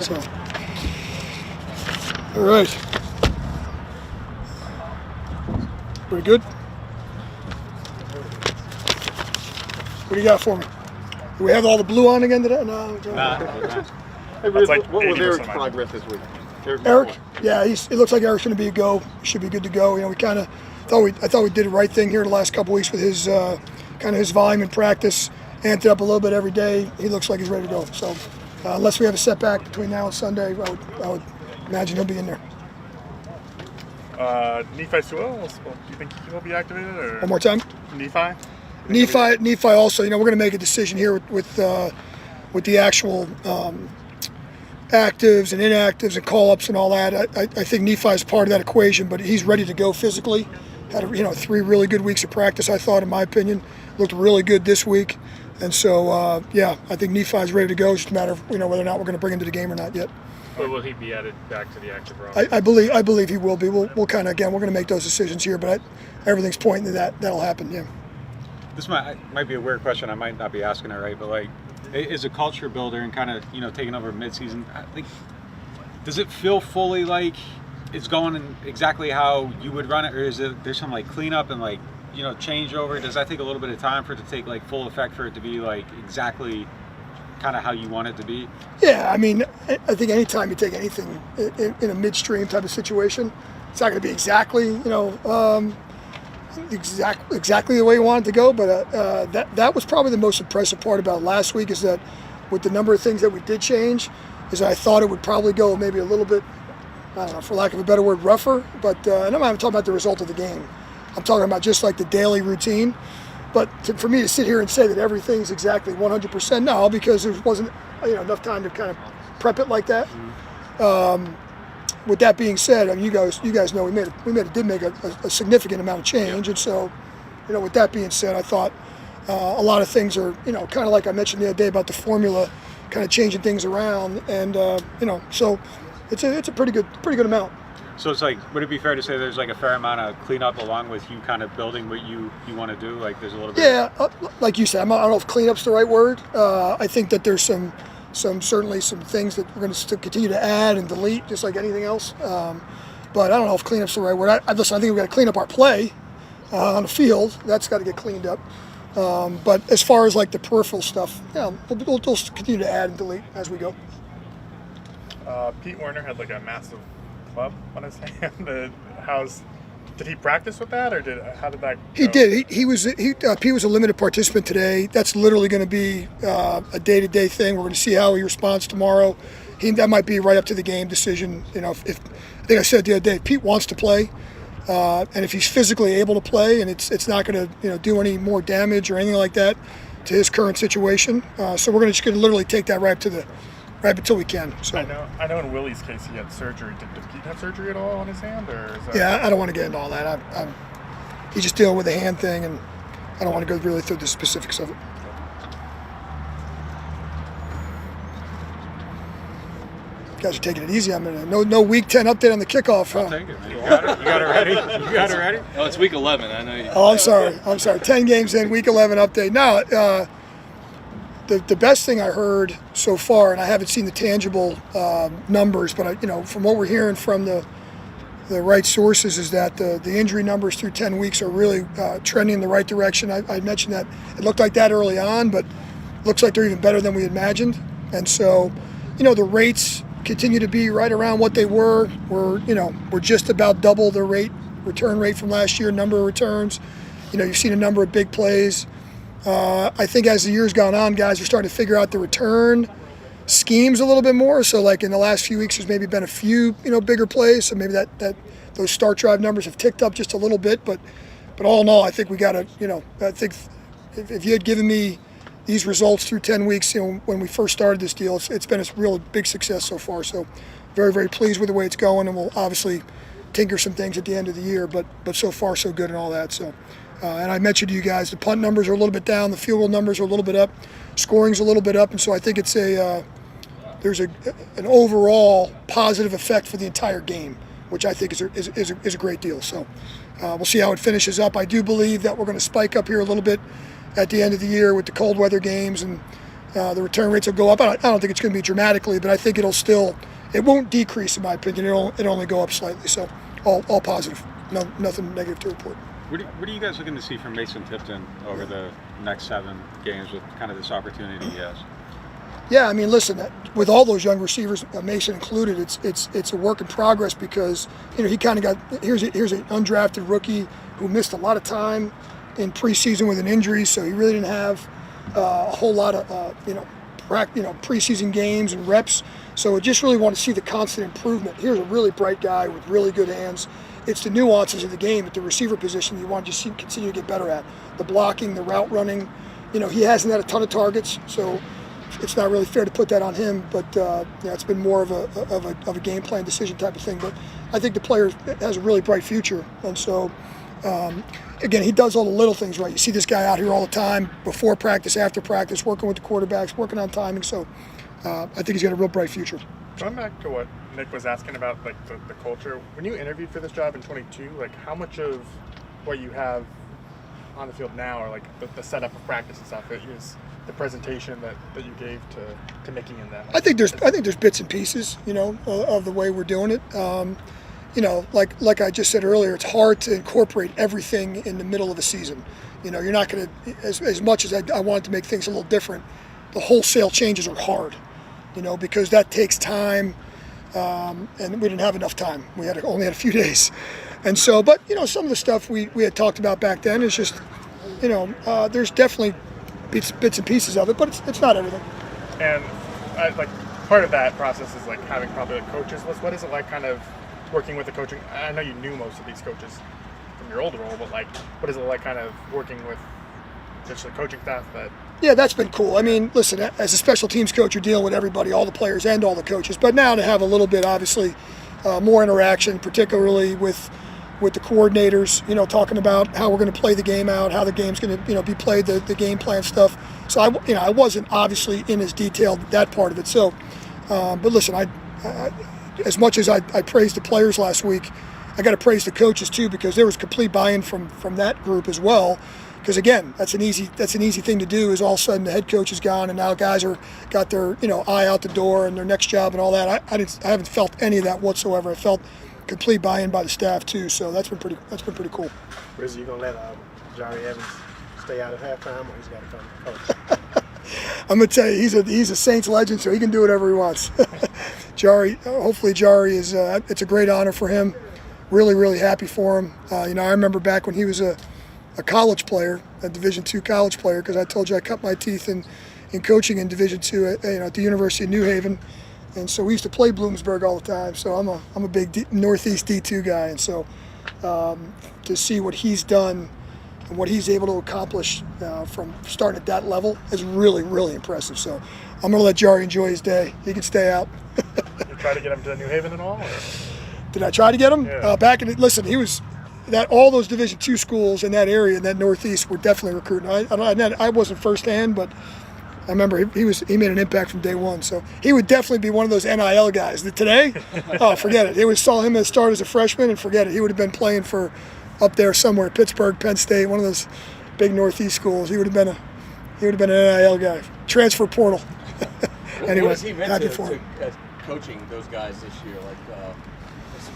So, all right. Pretty good. What do you got for me? Do we have all the blue on again today? No. Hey, Riz, like what was Erik's 80% progress this week? Erik, yeah, it looks like Erik's going to be a go. Should be good to go. You know, we kind of thought we did the right thing here the last couple weeks with his kind of his volume in practice, amped it up a little bit every day. He looks like he's ready to go. So unless we have a setback between now and Sunday, I would imagine he'll be in there. Nephi Sewell, do you think he will be activated? Or? One more time. Nephi also. You know, we're going to make a decision here with the actual actives and inactives and call-ups and all that. I think Nephi is part of that equation, but he's ready to go physically. Had 3 really good weeks of practice, I thought, in my opinion. Looked really good this week. And so, I think Nephi's ready to go. It's just a matter of whether or not we're going to bring him to the game or not yet. But will he be added back to the active roster? I believe he will be. We'll kind of, again, we're going to make those decisions here, but everything's pointing to that'll happen, yeah. This might be a weird question. I might not be asking it right, but like, as a culture builder and kind of taking over midseason, I think, does it feel fully like it's going in exactly how you would run it, or is there's some like cleanup and like changeover? Does that take a little bit of time for it to take like full effect for it to be like exactly kind of how you want it to be? Yeah, I mean, I think anytime you take anything in a midstream type of situation, it's not going to be exactly exactly the way you want it to go, but that was probably the most impressive part about last week, is that with the number of things that we did change, is I thought it would probably go maybe a little bit, I don't know, for lack of a better word, rougher, but and I'm not even talking about the result of the game. I'm talking about just like the daily routine. But for me to sit here and say that everything's exactly 100%, no, because there wasn't enough time to kind of prep it like that. With that being said, I mean, you guys know we did make a significant amount of change, and so with that being said, I thought a lot of things are kind of like I mentioned the other day about the formula, kind of changing things around, and so it's a pretty good amount. So it's like, would it be fair to say there's like a fair amount of cleanup along with you kind of building what you want to do? Like there's a little bit. Yeah, like you said, I don't know if cleanup's the right word. I think that there's certainly some things that we're going to continue to add and delete, just like anything else. But I don't know if cleanup's the right word. I think we've got to clean up our play on the field. That's got to get cleaned up. But as far as like the peripheral stuff, we'll continue to add and delete as we go. Pete Werner had like a massive club on his hand. Did he practice with that, or how did that go? He did. Pete was a limited participant today. That's literally going to be a day-to-day thing. We're going to see how he responds tomorrow. That might be right up to the game decision. If I think I said the other day, Pete wants to play, and if he's physically able to play, and it's not going to do any more damage or anything like that to his current situation. So we're just going to literally take that right until we can. So I know in Willie's case he had surgery. Did Pete have surgery at all on his hand, or is that... Yeah, I don't want to get into all that. He's just dealing with the hand thing, and I don't want to go really through the specifics of it. You guys are taking it easy. No Week 10 update on the kickoff. I'll take it, man. You got it ready? You got it ready? Oh, it's Week 11. I know you. Oh, I'm sorry. 10 games in, Week 11 update. Now, the best thing I heard so far, and I haven't seen the tangible numbers, but from what we're hearing from the right sources, is that the injury numbers through 10 weeks are really trending in the right direction. I mentioned that it looked like that early on, but it looks like they're even better than we imagined. And so, the rates continue to be right around what they were. We're just about double the return rate from last year, number of returns. You've seen a number of big plays. I think as the year's gone on, guys are starting to figure out the return schemes a little bit more. So like in the last few weeks, there's maybe been a few, bigger plays. So maybe that those start drive numbers have ticked up just a little bit. But all in all, I think we got to, I think if you had given me these results through 10 weeks, when we first started this deal, it's been a real big success so far. So very, very pleased with the way it's going. And we'll obviously tinker some things at the end of the year, but so far so good and all that. So. And I mentioned to you guys, the punt numbers are a little bit down, the field goal numbers are a little bit up, scoring's a little bit up, and so I think it's there's an overall positive effect for the entire game, which I think is a great deal. So we'll see how it finishes up. I do believe that we're going to spike up here a little bit at the end of the year with the cold weather games, and The return rates will go up. I don't think it's going to be dramatically, but I think it won't decrease in my opinion. It'll only go up slightly. So all positive. No, nothing negative to report. What are you guys looking to see from Mason Tipton over the next 7 games with kind of this opportunity he has? Yeah, I mean, listen, with all those young receivers, Mason included, it's a work in progress because he kind of got here's an undrafted rookie who missed a lot of time in preseason with an injury, so he really didn't have a whole lot of preseason games and reps. So I just really want to see the constant improvement. Here's a really bright guy with really good hands. It's the nuances of the game at the receiver position you want to just continue to get better at. The blocking, the route running. He hasn't had a ton of targets, so it's not really fair to put that on him. But it's been more of a game plan decision type of thing. But I think the player has a really bright future, and so again, he does all the little things right. You see this guy out here all the time, before practice, after practice, working with the quarterbacks, working on timing. So I think he's got a real bright future. Going back to what Nick was asking about, like the culture, when you interviewed for this job in 22, like how much of what you have on the field now, or like the setup of practice and stuff, is the presentation that you gave to Mickey and them? I think there's bits and pieces, of the way we're doing it. Like I just said earlier, it's hard to incorporate everything in the middle of a season. You're not going to, as much as I wanted to make things a little different, the wholesale changes are hard, because that takes time, and we didn't have enough time. We only had a few days. And so, but, some of the stuff we had talked about back then is just, there's definitely bits and pieces of it, but it's not everything. And like part of that process is like having probably a coaches list. What is it like kind of working with the coaching? I know you knew most of these coaches from your older role, but like, what is it like kind of working with just the coaching staff that? Yeah, that's been cool. I mean, listen, as a special teams coach, you're dealing with everybody, all the players and all the coaches. But now to have a little bit, obviously, more interaction, particularly with the coordinators, talking about how we're going to play the game out, how the game's going to, be played, the game plan stuff. So I wasn't obviously in as detailed that part of it. So, but listen, I as much as I praised the players last week, I got to praise the coaches too, because there was complete buy-in from that group as well. Because again, that's an easy thing to do. Is all of a sudden the head coach is gone and now guys got their eye out the door and their next job and all that. I haven't felt any of that whatsoever. I felt complete buy-in by the staff too. So that's been pretty cool. Rizzi, you gonna let Jahri Evans stay out at halftime, or he's got to come coach? I'm gonna tell you, he's a Saints legend, so he can do whatever he wants. Hopefully Jahri is. It's a great honor for him. Really, really happy for him. I remember back when he was a college player, a Division II college player, because I told you I cut my teeth in coaching in Division II at the University of New Haven, and so we used to play Bloomsburg all the time. So I'm a big Northeast D2 guy, and so to see what he's done and what he's able to accomplish from starting at that level is really, really impressive. So I'm going to let Jahri enjoy his day. He can stay out. You try to get him to New Haven at all? Or? Did I try to get him? Yeah. Listen, he was all those Division II schools in that area, in that Northeast, were definitely recruiting. I wasn't firsthand, but I remember he made an impact from day one. So he would definitely be one of those NIL guys. Today, forget it. They saw him start as a freshman, and forget it. He would have been playing for up there somewhere, Pittsburgh, Penn State, one of those big Northeast schools. He would have been an NIL guy. Transfer portal. Anyway, what has he meant happy for him. Coaching those guys this year? Like,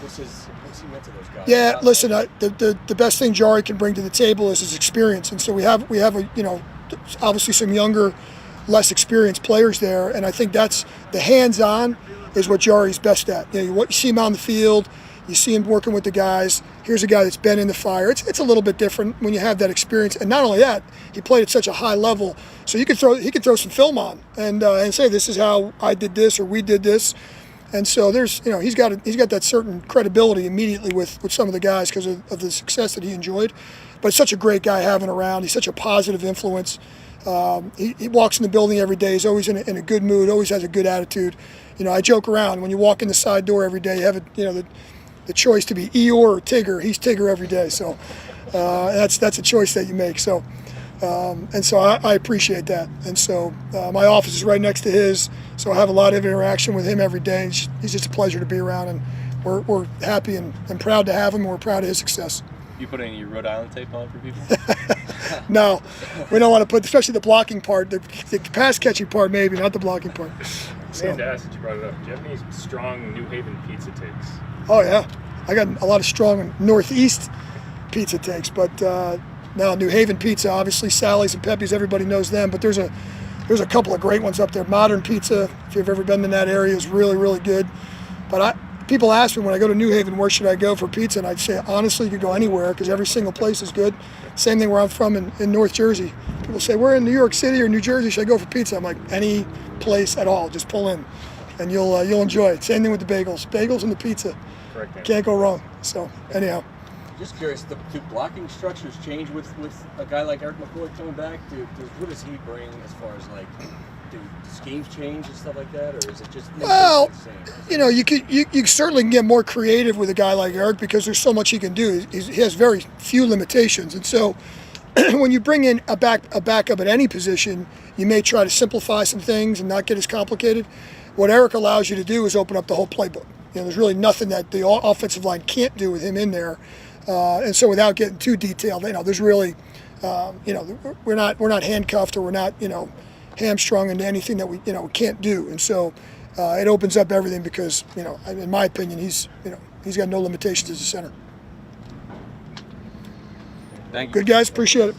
what's he meant to those guys? Yeah, listen, the best thing Jahri can bring to the table is his experience, and so we have obviously some younger, less experienced players there, and I think that's the hands-on is what Jahri's best at. You see him on the field, you see him working with the guys. Here's a guy that's been in the fire. It's a little bit different when you have that experience, and not only that, he played at such a high level, so he could throw some film on and say, this is how I did this or we did this. And so there's, he's got that certain credibility immediately with some of the guys because of the success that he enjoyed. But it's such a great guy having around. He's such a positive influence. He walks in the building every day. He's always in a good mood. Always has a good attitude. I joke around when you walk in the side door every day. You have the choice to be Eeyore or Tigger. He's Tigger every day. So that's a choice that you make. So and so I appreciate that. And so my office is right next to his. So I have a lot of interaction with him every day. He's just a pleasure to be around, and we're happy and proud to have him. And we're proud of his success. You put any Rhode Island tape on for people? No, we don't want to put, especially the blocking part, the pass catching part, maybe not the blocking part. I had to ask that you brought it up. Do you have any strong New Haven pizza takes? Oh yeah, I got a lot of strong Northeast pizza takes, but now New Haven pizza, obviously Sally's and Pepe's, everybody knows them. But there's a couple of great ones up there. Modern Pizza, if you've ever been in that area, is really, really good. But people ask me when I go to New Haven, where should I go for pizza? And I'd say, honestly, you could go anywhere because every single place is good. Same thing where I'm from in North Jersey. People say, we're in New York City or New Jersey, should I go for pizza? I'm like, any place at all, just pull in, and you'll enjoy it. Same thing with the bagels and the pizza. Correct. Can't go wrong. So anyhow. Just curious, do blocking structures change with a guy like Erik McCoy coming back? What does he bring as far as like, do schemes change and stuff like that, or is it just well, the same? you know, you certainly can get more creative with a guy like Erik because there's so much he can do. He has very few limitations, and so when you bring in a backup at any position, you may try to simplify some things and not get as complicated. What Erik allows you to do is open up the whole playbook. You know, there's really nothing that the offensive line can't do with him in there. And so, without getting too detailed, you know, there's really, you know, we're not handcuffed or we're not, you know, hamstrung into anything that we can't do. And so, it opens up everything because, you know, in my opinion, he's got no limitations as a center. Thank you. Good guys, appreciate it.